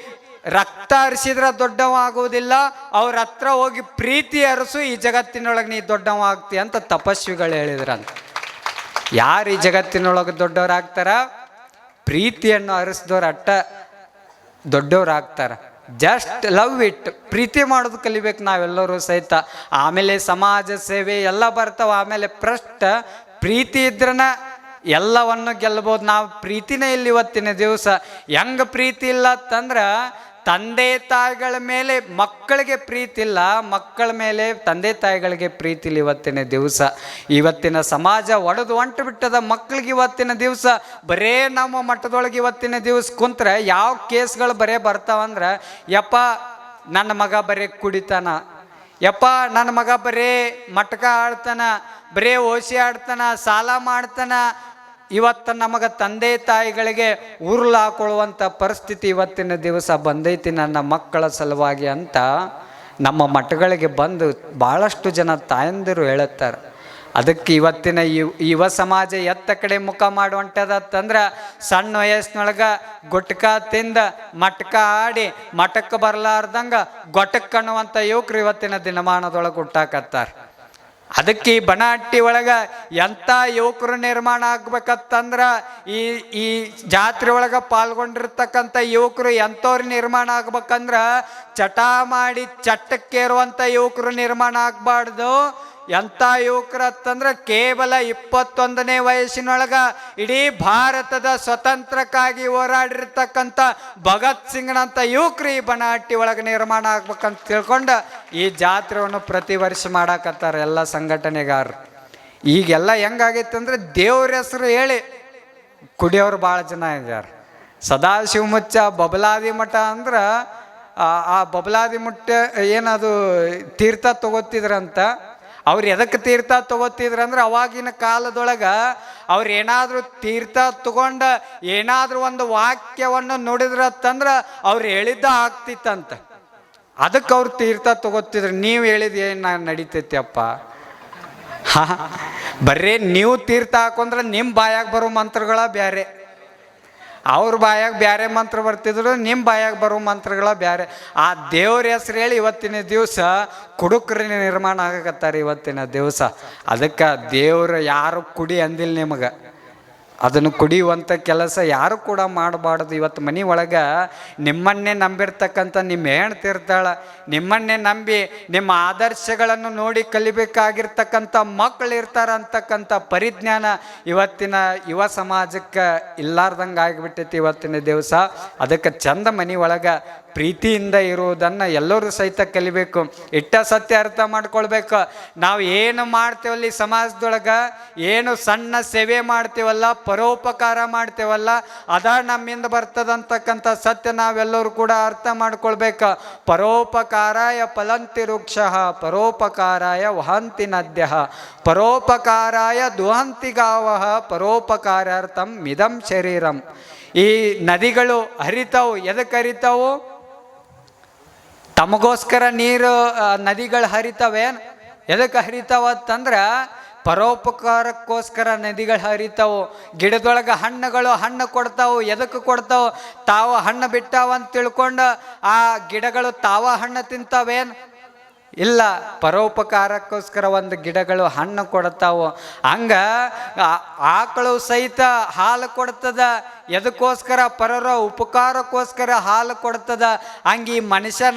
ರಕ್ತ ಹರಿಸಿದ್ರೆ ದೊಡ್ಡವ ಆಗೋದಿಲ್ಲ, ಅವ್ರ ಹತ್ರ ಹೋಗಿ ಪ್ರೀತಿ ಹರಿಸು, ಈ ಜಗತ್ತಿನೊಳಗೆ ನೀ ದೊಡ್ಡವ ಆಗ್ತಿ ಅಂತ ತಪಸ್ವಿಗಳು ಹೇಳಿದ್ರಂತ. ಯಾರು ಈ ಜಗತ್ತಿನೊಳಗೆ ದೊಡ್ಡವರಾಗ್ತಾರ? ಪ್ರೀತಿಯನ್ನು ಹರಿಸಿದವ್ರು ಅಟ್ಟ ದೊಡ್ಡವ್ರಾಗ್ತಾರ. ಜಸ್ಟ್ ಲವ್ ಇಟ್, ಪ್ರೀತಿ ಮಾಡೋದು ಕಲಿಬೇಕು ನಾವೆಲ್ಲರೂ ಸಹಿತ. ಆಮೇಲೆ ಸಮಾಜ ಸೇವೆ ಎಲ್ಲ ಬರ್ತಾವ. ಆಮೇಲೆ ಪ್ರೀತಿ ಇದ್ರನ ಎಲ್ಲವನ್ನು ಗೆಲ್ಲಬಹುದು. ನಾವು ಪ್ರೀತಿನೇ ಇಲ್ಲ ಇವತ್ತಿನ ದಿವಸ. ಹೆಂಗ ಪ್ರೀತಿ ಇಲ್ಲ ಅಂತಂದ್ರೆ, ತಂದೆ ತಾಯಿಗಳ ಮೇಲೆ ಮಕ್ಕಳಿಗೆ ಪ್ರೀತಿ ಇಲ್ಲ, ಮಕ್ಕಳ ಮೇಲೆ ತಂದೆ ತಾಯಿಗಳಿಗೆ ಪ್ರೀತಿ ಇಲ್ಲ ಇವತ್ತಿನ ದಿವಸ. ಇವತ್ತಿನ ಸಮಾಜ ಹೊಡೆದು ಹೊಂಟು ಬಿಟ್ಟದ. ಮಕ್ಕಳಿಗೆ ಇವತ್ತಿನ ದಿವಸ ಬರೇ ನಮ್ಮ ಮಠದೊಳಗೆ ಇವತ್ತಿನ ದಿವಸ ಕುಂತ್ರೆ ಯಾವ ಕೇಸ್ಗಳು ಬರೇ ಬರ್ತಾವಂದ್ರೆ, ಯಪ್ಪ ನನ್ನ ಮಗ ಬರೇ ಕುಡಿತಾನ, ಯಪ್ಪ ನನ್ನ ಮಗ ಬರೇ ಮಟ್ಕ ಆಡ್ತಾನ, ಬರೇ ಓಸಿ ಆಡ್ತಾನ, ಸಾಲ ಮಾಡ್ತಾನ. ಇವತ್ತು ನಮಗೆ ತಂದೆ ತಾಯಿಗಳಿಗೆ ಉರುಳು ಹಾಕೊಳ್ಳುವಂಥ ಪರಿಸ್ಥಿತಿ ಇವತ್ತಿನ ದಿವಸ ಬಂದೈತಿ ನನ್ನ ಮಕ್ಕಳ ಸಲುವಾಗಿ ಅಂತ ನಮ್ಮ ಮಠಗಳಿಗೆ ಬಂದು ಭಾಳಷ್ಟು ಜನ ತಾಯಂದಿರು ಹೇಳುತ್ತಾರೆ. ಅದಕ್ಕೆ ಇವತ್ತಿನ ಯುವ ಸಮಾಜ ಎತ್ತ ಕಡೆ ಮುಖ ಮಾಡುವಂಥದಂದ್ರೆ, ಸಣ್ಣ ವಯಸ್ಸಿನೊಳಗೆ ಗುಟ್ಕ ತಿಂದ ಮಟ್ಕ ಆಡಿ ಮಠಕ್ಕೆ ಬರಲಾರ್ದಂಗೆ ಗೊಟಕ್ ಅನ್ನುವಂಥ ಯುವಕರು ಇವತ್ತಿನ ದಿನಮಾನದೊಳಗೆ ಹುಟ್ಟಾಕತ್ತಾರೆ. ಅದಕ್ಕೆ ಈ ಬನಹಟ್ಟಿ ಒಳಗೆ ಎಂಥ ಯುವಕರು ನಿರ್ಮಾಣ ಆಗ್ಬೇಕಂತಂದ್ರೆ, ಈ ಜಾತ್ರೆ ಒಳಗೆ ಪಾಲ್ಗೊಂಡಿರ್ತಕ್ಕಂಥ ಯುವಕರು ಎಂಥವ್ರು ನಿರ್ಮಾಣ ಆಗ್ಬೇಕಂದ್ರೆ, ಚಟ ಮಾಡಿ ಚಟ್ಟಕ್ಕೇರುವಂಥ ಯುವಕರು ನಿರ್ಮಾಣ ಆಗಬಾರ್ದು. ಎಂಥ ಯುವಕರು ಅಂತಂದ್ರೆ, ಕೇವಲ 21ನೇ ವಯಸ್ಸಿನೊಳಗ ಇಡೀ ಭಾರತದ ಸ್ವತಂತ್ರಕ್ಕಾಗಿ ಹೋರಾಡಿರ್ತಕ್ಕಂಥ ಭಗತ್ ಸಿಂಗ್ನಂಥ ಯುವಕರು ಈ ಬನಹಟ್ಟಿ ಒಳಗೆ ನಿರ್ಮಾಣ ಆಗ್ಬೇಕಂತ ತಿಳ್ಕೊಂಡು ಈ ಜಾತ್ರೆಯನ್ನು ಪ್ರತಿ ವರ್ಷ ಮಾಡಾಕತ್ತಾರೆ ಎಲ್ಲ ಸಂಘಟನೆಗಾರರು. ಈಗೆಲ್ಲ ಹೆಂಗಾಗೈತೆ ಅಂದರೆ, ದೇವ್ರ ಹೆಸರು ಹೇಳಿ ಕುಡಿಯೋರು ಭಾಳ ಜನ ಇದ್ದಾರೆ. ಸದಾಶಿವಮುಚ್ಚ ಬಬಲಾದಿ ಮಠ ಅಂದ್ರೆ, ಆ ಬಬಲಾದಿ ಮಠ ಏನದು ತೀರ್ಥ ತಗೋತಿದ್ರಂತ. ಅವ್ರು ಎದಕ್ಕೆ ತೀರ್ಥ ತಗೋತಿದ್ರಂದ್ರೆ, ಅವಾಗಿನ ಕಾಲದೊಳಗೆ ಅವ್ರು ಏನಾದರೂ ತೀರ್ಥ ತಗೊಂಡು ಏನಾದರೂ ಒಂದು ವಾಕ್ಯವನ್ನು ನುಡಿದ್ರಂತಂದ್ರೆ ಅವ್ರು ಹೇಳಿದ್ದ ಆಗ್ತಿತ್ತಂತ. ಅದಕ್ಕೆ ಅವ್ರು ತೀರ್ಥ ತಗೋತಿದ್ರು. ನೀವು ಹೇಳಿದ ಏನು ನಡೀತೈತಿ ಅಪ್ಪ? ಬರ್ರೇ ನೀವು ತೀರ್ಥ ಹಾಕೊಂಡ್ರೆ ನಿಮ್ಮ ಬಾಯಾಗ ಬರೋ ಮಂತ್ರಗಳ ಬೇರೆ, ಅವ್ರ ಬಾಯಾಗ ಬೇರೆ ಮಂತ್ರ ಬರ್ತಿದ್ರು, ನಿಮ್ಮ ಬಾಯಾಗ ಬರೋ ಮಂತ್ರಗಳ ಬೇರೆ. ಆ ದೇವ್ರ ಹೆಸರು ಹೇಳಿ ಇವತ್ತಿನ ದಿವಸ ಕುಡುಕರು ನಿರ್ಮಾಣ ಆಗಕತ್ತಾರೆ ಇವತ್ತಿನ ದಿವಸ. ಅದಕ್ಕೆ ದೇವ್ರು ಯಾರು ಕುಡಿ ಅಂದಿಲ್ಲ ನಿಮಗೆ. ಅದನ್ನು ಕುಡಿಯುವಂಥ ಕೆಲಸ ಯಾರು ಕೂಡ ಮಾಡಬಾರ್ದು. ಇವತ್ತು ಮನೆ ಒಳಗೆ ನಿಮ್ಮನ್ನೇ ನಂಬಿರ್ತಕ್ಕಂಥ ನಿಮ್ಮ ಹೆಣ್ತಿರ್ತಾಳೆ, ನಿಮ್ಮನ್ನೇ ನಂಬಿ ನಿಮ್ಮ ಆದರ್ಶಗಳನ್ನು ನೋಡಿ ಕಲಿಬೇಕಾಗಿರ್ತಕ್ಕಂಥ ಮಕ್ಕಳು ಇರ್ತಾರೆ ಅಂತಕ್ಕಂಥ ಪರಿಜ್ಞಾನ ಇವತ್ತಿನ ಯುವ ಸಮಾಜಕ್ಕೆ ಇಲ್ಲಾರ್ದಂಗೆ ಆಗಿಬಿಟ್ಟೈತಿ ಇವತ್ತಿನ ದಿವಸ. ಅದಕ್ಕೆ ಚಂದ ಮನೆ ಒಳಗೆ ಪ್ರೀತಿಯಿಂದ ಇರುವುದನ್ನು ಎಲ್ಲರೂ ಸಹಿತ ಕಲಿಬೇಕು. ಇಟ್ಟ ಸತ್ಯ ಅರ್ಥ ಮಾಡ್ಕೊಳ್ಬೇಕು. ನಾವು ಏನು ಮಾಡ್ತೇವಲ್ಲಿ ಸಮಾಜದೊಳಗೆ, ಏನು ಸಣ್ಣ ಸೇವೆ ಮಾಡ್ತೇವಲ್ಲ, ಪರೋಪಕಾರ ಮಾಡ್ತೇವಲ್ಲ, ಅದ ನಮ್ಮಿಂದ ಬರ್ತದಂತಕ್ಕಂಥ ಸತ್ಯ ನಾವೆಲ್ಲರೂ ಕೂಡ ಅರ್ಥ ಮಾಡ್ಕೊಳ್ಬೇಕು. ಪರೋಪಕಾರಾಯ ಫಲಂತಿ ವೃಕ್ಷಃ, ಪರೋಪಕಾರಾಯ ವಹಂತಿ ನದ್ಯಃ, ಪರೋಪಕಾರಾಯ ದುಹಂತಿ ಗಾವಃ, ಪರೋಪಕಾರಾರ್ಥಂ ಮಿದಂ ಶರೀರಂ. ಈ ನದಿಗಳು ಹರಿತಾವು. ಎದಕ್ಕೆ ಹರಿತಾವು? ತಮಗೋಸ್ಕರ ನೀರು ನದಿಗಳು ಹರಿತಾವೆ. ಎದಕ್ಕೆ ಹರಿತಾವ ಅಂತಂದ್ರೆ, ಪರೋಪಕಾರಕ್ಕೋಸ್ಕರ ನದಿಗಳು ಹರಿತಾವು. ಗಿಡದೊಳಗೆ ಹಣ್ಣು ಕೊಡ್ತಾವು. ಎದಕ್ಕೆ ಕೊಡ್ತಾವು? ತಾವು ಹಣ್ಣು ಬಿಟ್ಟಾವ ಅಂತ ತಿಳ್ಕೊಂಡು ಆ ಗಿಡಗಳು ತಾವ ಹಣ್ಣು ತಿಂತಾವೇನು? ಇಲ್ಲ, ಪರೋಪಕಾರಕ್ಕೋಸ್ಕರ ಒಂದು ಗಿಡಗಳು ಹಣ್ಣು ಕೊಡ್ತಾವು. ಹಂಗ ಆಕಳು ಸಹಿತ ಹಾಲು ಕೊಡ್ತದ, ಎದಕ್ಕೋಸ್ಕರ? ಪರರ ಉಪಕಾರಕ್ಕೋಸ್ಕರ ಹಾಲು ಕೊಡ್ತದ. ಹಂಗೆ ಈ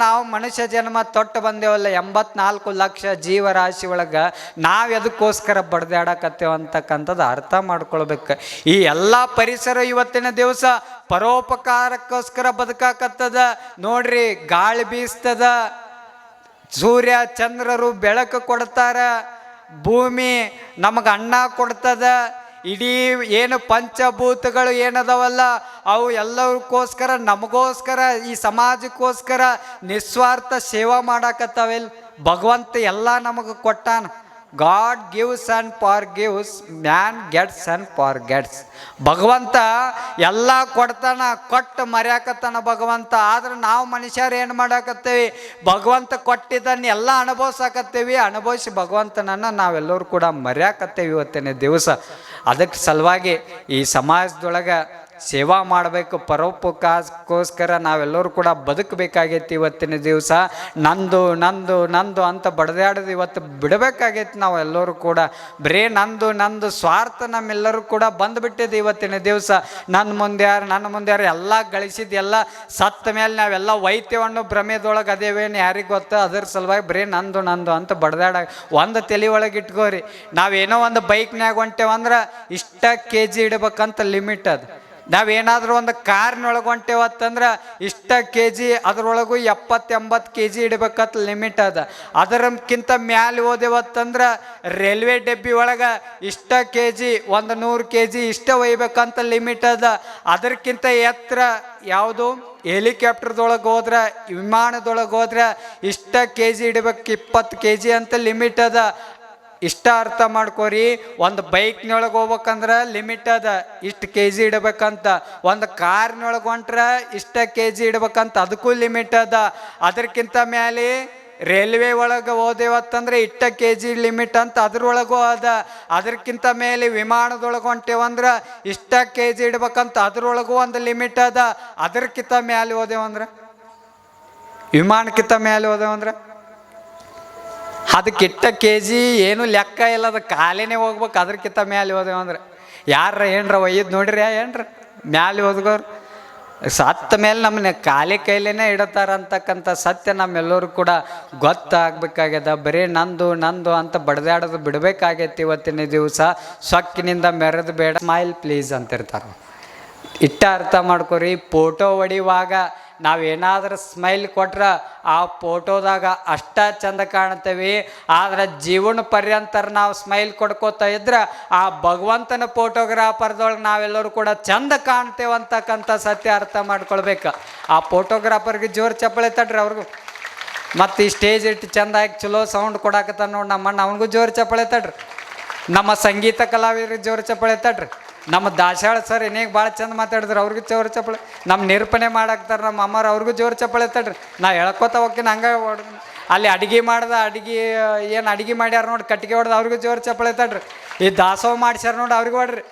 ನಾವು ಮನುಷ್ಯ ಜನ್ಮ ತೊಟ್ಟು ಬಂದೇವಲ್ಲ, 84 ಲಕ್ಷ ಜೀವರಾಶಿ ಒಳಗೆ ನಾವು ಎದಕ್ಕೋಸ್ಕರ ಬಡ್ದಾಡಕತ್ತೇವೆ ಅಂತಕ್ಕಂಥದ್ದು ಅರ್ಥ ಮಾಡ್ಕೊಳ್ಬೇಕು. ಈ ಎಲ್ಲ ಪರಿಸರ ಇವತ್ತಿನ ದಿವಸ ಪರೋಪಕಾರಕ್ಕೋಸ್ಕರ ಬದುಕಾಕತ್ತದ. ನೋಡ್ರಿ, ಗಾಳಿ ಬೀಸ್ತದ, ಸೂರ್ಯ ಚಂದ್ರರು ಬೆಳಕು ಕೊಡ್ತಾರ, ಭೂಮಿ ನಮಗೆ ಅನ್ನ ಕೊಡ್ತದ. ಇಡೀ ಏನು ಪಂಚಭೂತಗಳು ಏನದವಲ್ಲ ಅವು ಎಲ್ಲರಿಗೋಸ್ಕರ, ನಮಗೋಸ್ಕರ, ಈ ಸಮಾಜಕ್ಕೋಸ್ಕರ ನಿಸ್ವಾರ್ಥ ಸೇವಾ ಮಾಡಾಕತ್ತಾವೆಲ್ಲ. ಭಗವಂತ ಎಲ್ಲ ನಮಗೆ ಕೊಟ್ಟಾನ. God gives and for gives, man gets and for gets. ಭಗವಂತ ಎಲ್ಲ ಕೊಡ್ತಾನ, ಕೊಟ್ಟು ಮರ್ಯಾಕತ್ತಾನ ಭಗವಂತ. ಆದ್ರೆ ನಾವು ಮನುಷ್ಯರು ಏನು ಮಾಡಾಕತ್ತೇವಿ? ಭಗವಂತ ಕೊಟ್ಟಿದ್ದನ್ನು ಎಲ್ಲ ಅನುಭವಿಸಾಕತ್ತೇವಿ. ಅನುಭವಿಸಿ ಭಗವಂತನನ್ನು ನಾವೆಲ್ಲರೂ ಕೂಡ ಮರ್ಯಾಕತ್ತೇವಿ ಇವತ್ತಿನ ದಿವಸ. ಅದಕ್ಕೆ ಸಲುವಾಗಿ ಈ ಸಮಾಜದೊಳಗೆ ಸೇವಾ ಮಾಡಬೇಕು, ಪರೋಪಕಾರಕ್ಕೋಸ್ಕರ ನಾವೆಲ್ಲರೂ ಕೂಡ ಬದುಕಬೇಕಾಗೈತಿ. ಇವತ್ತಿನ ದಿವಸ ನಂದು ನಂದು ನಂದು ಅಂತ ಬಡ್ದಾಡೋದು ಇವತ್ತು ಬಿಡಬೇಕಾಗೈತಿ. ನಾವು ಎಲ್ಲರೂ ಕೂಡ ಬರೀ ನಂದು ನಂದು ಸ್ವಾರ್ಥ ನಮ್ಮೆಲ್ಲರೂ ಕೂಡ ಬಂದುಬಿಟ್ಟಿದೆ ಇವತ್ತಿನ ದಿವಸ. ನನ್ನ ಮುಂದೆ ಯಾರು ಎಲ್ಲ ಗಳಿಸಿದ ಎಲ್ಲ ಸತ್ತ ಮೇಲೆ ನಾವೆಲ್ಲ ಒಯ್ತೇವಣ್ಣು ಭ್ರಮೆದೊಳಗೆ ಅದೇವೇನು ಯಾರಿಗೆ ಗೊತ್ತು. ಅದ್ರ ಸಲುವಾಗಿ ಬರೀ ನಂದು ನಂದು ಅಂತ ಬಡ್ದಾಡ ಒಂದು ತಲೆ ಒಳಗೆ ಇಟ್ಕೋರಿ. ನಾವೇನೋ ಒಂದು ಬೈಕ್ನ್ಯಾಗ ಹೊಂಟೇವಂದ್ರೆ ಇಷ್ಟ kg ಇಡ್ಬೇಕಂತ ಲಿಮಿಟ್ ಅದು. ನಾವೇನಾದರೂ ಒಂದು ಕಾರ್ನೊಳಗೆ ಹೊಂಟೇವತ್ತಂದ್ರೆ ಇಷ್ಟ kg, ಅದರೊಳಗೂ 70-80 kg ಇಡ್ಬೇಕಂತ ಲಿಮಿಟ್ ಅದ. ಅದರಕ್ಕಿಂತ ಮ್ಯಾಲೆ ಹೋದೆವತ್ತಂದ್ರೆ ರೈಲ್ವೆ ಡಬ್ಬಿ ಒಳಗೆ ಇಷ್ಟ kg, 100 kg ಇಷ್ಟ ಒಯ್ಬೇಕಂತ ಲಿಮಿಟ್ ಅದ. ಅದಕ್ಕಿಂತ ಎತ್ತರ ಯಾವುದು? ಹೆಲಿಕಾಪ್ಟರ್ದೊಳಗೆ ಹೋದ್ರೆ, ವಿಮಾನದೊಳಗೆ ಹೋದ್ರೆ ಇಷ್ಟ kg ಇಡ್ಬೇಕು, 20 kg ಅಂತ ಲಿಮಿಟ್ ಅದ. ಇಷ್ಟ ಅರ್ಥ ಮಾಡ್ಕೋರಿ. ಒಂದು ಬೈಕ್ನೊಳಗೆ ಹೋಗ್ಬೇಕಂದ್ರೆ ಲಿಮಿಟ್ ಅದ, ಇಷ್ಟು kg ಇಡಬೇಕಂತ. ಒಂದು ಕಾರ್ನೊಳಗೆ ಹೊಂಟ್ರೆ ಇಷ್ಟ kg ಇಡ್ಬೇಕಂತ, ಅದಕ್ಕೂ ಲಿಮಿಟ್ ಅದ. ಅದಕ್ಕಿಂತ ಮೇಲೆ ರೈಲ್ವೆ ಒಳಗೆ ಹೋದೇವತ್ತಂದ್ರೆ ಇಷ್ಟ kg ಲಿಮಿಟ್ ಅಂತ ಅದ್ರೊಳಗೂ ಅದ. ಅದಕ್ಕಿಂತ ಮೇಲೆ ವಿಮಾನದೊಳಗೆ ಹೊಂಟೇವಂದ್ರೆ ಇಷ್ಟ kg ಇಡ್ಬೇಕಂತ, ಅದ್ರೊಳಗೂ ಒಂದು ಲಿಮಿಟ್ ಅದ. ಅದಕ್ಕಿಂತ ಮೇಲೆ ಹೋದೇವಂದ್ರೆ, ವಿಮಾನಕ್ಕಿಂತ ಮೇಲೆ ಹೋದೇವಂದ್ರೆ ಅದಕ್ಕಿಟ್ಟ kg ಏನು ಲೆಕ್ಕ ಇಲ್ಲ, ಅದು ಕಾಲೇನೆ ಹೋಗ್ಬೇಕು. ಅದಕ್ಕಿಂತ ಮ್ಯಾಲೆ ಹೋದೇವಂದ್ರೆ ಯಾರ ಏನ್ರ ಒಯ್ದು ನೋಡ್ರಿ, ಏನ್ರ ಮ್ಯಾಲೆ ಹೋದ್ಗೋರು ಸತ್ತ ಮೇಲೆ ನಮ್ಮನ್ನ ಕೈಲೇನೆ ಇಡತಾರ ಅಂತಕ್ಕಂಥ ಸತ್ಯ ನಮ್ಮೆಲ್ಲರೂ ಕೂಡ ಗೊತ್ತಾಗಬೇಕಾಗ್ಯದ. ಬರೀ ನಂದು ನಂದು ಅಂತ ಬಡ್ದಾಡೋದು ಬಿಡಬೇಕಾಗೈತಿ ಇವತ್ತಿನ ದಿವಸ. ಸೊಕ್ಕಿನಿಂದ ಮೆರೆದು ಬೇಡ, ಸ್ಮೈಲ್ ಪ್ಲೀಸ್ ಅಂತಿರ್ತಾರೆ. ಇಟ್ಟ ಅರ್ಥ ಮಾಡ್ಕೊರಿ. ಫೋಟೋ ಹೊಡಿಯುವಾಗ ನಾವೇನಾದ್ರೂ ಸ್ಮೈಲ್ ಕೊಟ್ರೆ ಆ ಫೋಟೋದಾಗ ಅಷ್ಟ ಚಂದ ಕಾಣ್ತೇವೆ. ಆದ್ರೆ ಜೀವನ ಪರ್ಯಂತರ ನಾವು ಸ್ಮೈಲ್ ಕೊಡ್ಕೋತಾ ಇದ್ರೆ ಆ ಭಗವಂತನ ಫೋಟೋಗ್ರಾಫರ್ದೊಳಗೆ ನಾವೆಲ್ಲರೂ ಕೂಡ ಚಂದ ಕಾಣ್ತೇವೆ ಅಂತಕ್ಕಂಥ ಸತ್ಯ ಅರ್ಥ ಮಾಡ್ಕೊಳ್ಬೇಕು. ಆ ಫೋಟೋಗ್ರಾಫರ್ಗೆ ಜೋರು ಚಪ್ಪಳೆ ತಡ್ರಿ ಅವ್ರಿಗೂ. ಮತ್ತು ಈ ಸ್ಟೇಜ್ ಇಟ್ಟು ಚಂದ ಆಗಿ ಚಲೋ ಸೌಂಡ್ ಕೊಡಾಕತ್ತ ನೋಡಿ ನಮ್ಮ ಅಣ್ಣ, ಅವನಿಗೂ ಜೋರು ಚಪ್ಪಳೆ ತಡ್ರಿ. ನಮ್ಮ ಸಂಗೀತ ಕಲಾವಿದರಿಗೆ ಜೋರು ಚಪ್ಪಳೆ ತಡ್ರಿ. ನಮ್ಮ ದಾಸಾಳ ಸರ್ ಏನೇಗೆ ಭಾಳ ಚಂದ ಮಾತಾಡಿದ್ರು, ಅವ್ರಿಗೂ ಜೋರು ಚಪ್ಪಳೆ. ನಮ್ಮ ನಿರೂಪಣೆ ಮಾಡಾಕ್ತಾರೆ ನಮ್ಮ ಅಮ್ಮರು, ಅವ್ರಿಗೂ ಜೋರು ಚಪ್ಪಳೆ ತಡ್ರಿ. ನಾ ಹೇಳ್ಕೊತ ಹೋಗ್ತೀನಿ ಹಂಗೆ. ಅಲ್ಲಿ ಅಡುಗೆ ಏನು ಅಡುಗೆ ಮಾಡ್ಯಾರ ನೋಡಿ, ಕಟ್ಟಿಗೆ ಹೊಡೆದು ಅವ್ರಿಗೂ ಜೋರು ಚಪ್ಪಳೆ ತಡ್ರಿ. ಈ ದಾಸೋಹ ಮಾಡ್ಸ್ಯಾರ ನೋಡಿ, ಅವ್ರಿಗೂ ಹೊಡ್ರಿ.